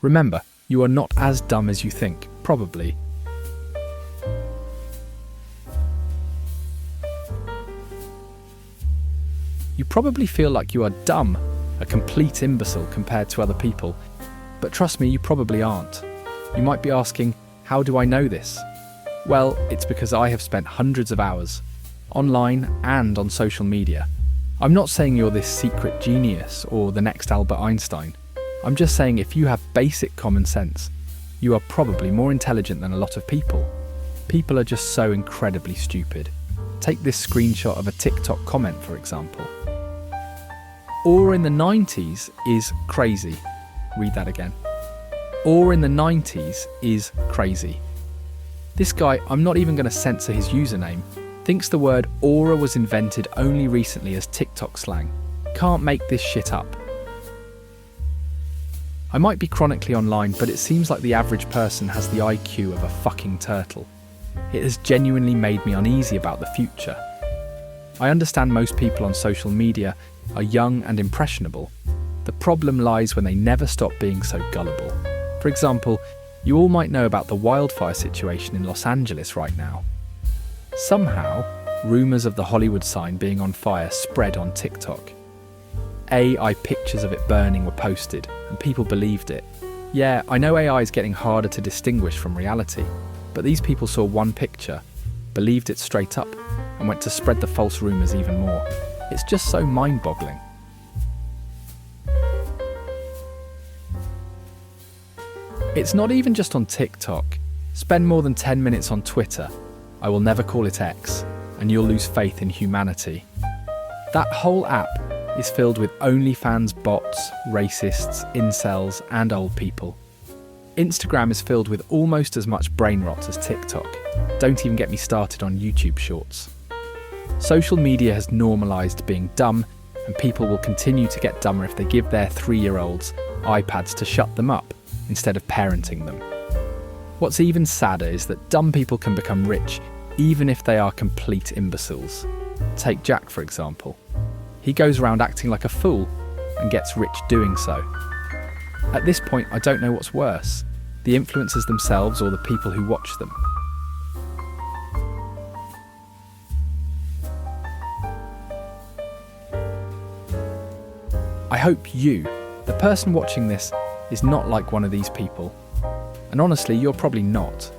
Remember, you are not as dumb as you think, probably. You probably feel like you are dumb, a complete imbecile compared to other people. But trust me, you probably aren't. You might be asking, how do I know this? Well, it's because I have spent hundreds of hours, online and on social media. I'm not saying you're this secret genius or the next Albert Einstein. I'm just saying if you have basic common sense, you are probably more intelligent than a lot of people. People are just so incredibly stupid. Take this screenshot of a TikTok comment, for example. Or in the 90s is crazy. Read that again. Or in the 90s is crazy. This guy, I'm not even going to censor his username, thinks the word aura was invented only recently as TikTok slang. Can't make this shit up. I might be chronically online, but it seems like the average person has the IQ of a fucking turtle. It has genuinely made me uneasy about the future. I understand most people on social media are young and impressionable. The problem lies when they never stop being so gullible. For example, you all might know about the wildfire situation in Los Angeles right now. Somehow, rumours of the Hollywood sign being on fire spread on TikTok. AI pictures of it burning were posted, and people believed it. Yeah, I know AI is getting harder to distinguish from reality, but these people saw one picture, believed it straight up, and went to spread the false rumours even more. It's just so mind-boggling. It's not even just on TikTok. Spend more than 10 minutes on Twitter, I will never call it X, and you'll lose faith in humanity. That whole app is filled with OnlyFans bots, racists, incels, and old people. Instagram is filled with almost as much brain rot as TikTok. Don't even get me started on YouTube Shorts. Social media has normalised being dumb, and people will continue to get dumber if they give their 3-year-olds iPads to shut them up instead of parenting them. What's even sadder is that dumb people can become rich even if they are complete imbeciles. Take Jack, for example. He goes around acting like a fool and gets rich doing so. At this point, I don't know what's worse, the influencers themselves or the people who watch them. I hope you, the person watching this, is not like one of these people. And honestly, you're probably not.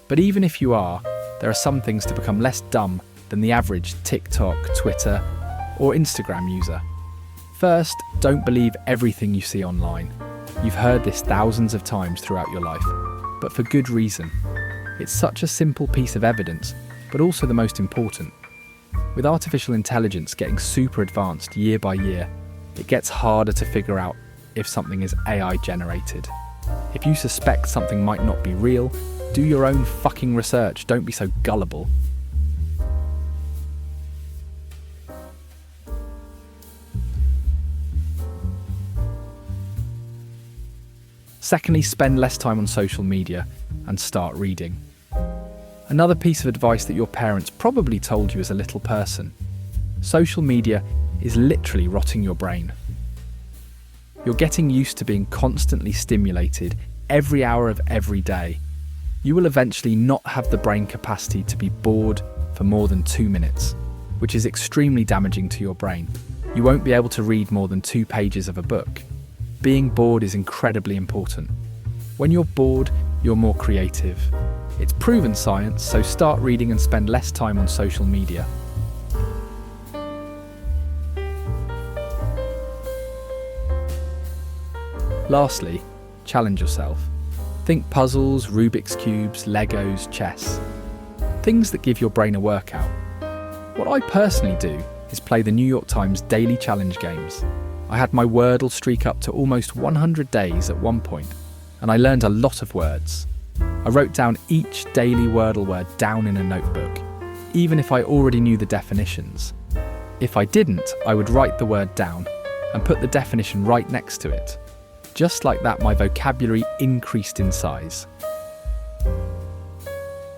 But even if you are, there are some things to become less dumb than the average TikTok, Twitter, or Instagram user. First, don't believe everything you see online. You've heard this thousands of times throughout your life, but for good reason. It's such a simple piece of evidence, but also the most important. With artificial intelligence getting super advanced year by year, it gets harder to figure out if something is AI generated. If you suspect something might not be real, do your own fucking research, don't be so gullible. Secondly, spend less time on social media and start reading. Another piece of advice that your parents probably told you as a little person. Social media is literally rotting your brain. You're getting used to being constantly stimulated every hour of every day. You will eventually not have the brain capacity to be bored for more than 2 minutes, which is extremely damaging to your brain. You won't be able to read more than 2 pages of a book. Being bored is incredibly important. When you're bored, you're more creative. It's proven science, so start reading and spend less time on social media. Lastly, challenge yourself. Think puzzles, Rubik's Cubes, Legos, chess. Things that give your brain a workout. What I personally do is play the New York Times daily challenge games. I had my Wordle streak up to almost 100 days at one point, and I learned a lot of words. I wrote down each daily Wordle word down in a notebook, even if I already knew the definitions. If I didn't, I would write the word down and put the definition right next to it. Just like that, my vocabulary increased in size.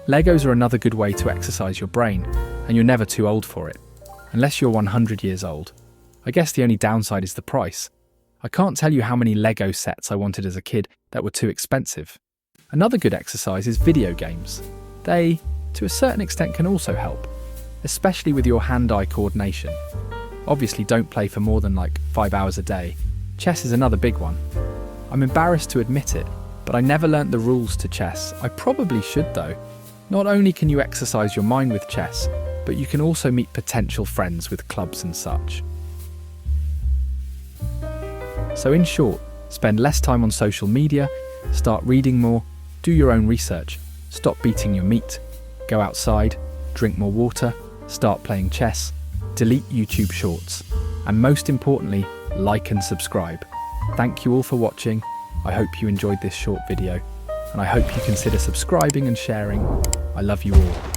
Legos are another good way to exercise your brain, and you're never too old for it, unless you're 100 years old. I guess the only downside is the price. I can't tell you how many Lego sets I wanted as a kid, that were too expensive. Another good exercise is video games. They, to a certain extent, can also help, especially with your hand-eye coordination. Obviously, don't play for more than 5 hours a day. Chess is another big one. I'm embarrassed to admit it, but I never learnt the rules to chess. I probably should though. Not only can you exercise your mind with chess, but you can also meet potential friends with clubs and such. So in short, spend less time on social media, start reading more, do your own research, stop beating your meat, go outside, drink more water, start playing chess, delete YouTube shorts, and most importantly, like and subscribe. Thank you all for watching. I hope you enjoyed this short video, and I hope you consider subscribing and sharing. I love you all.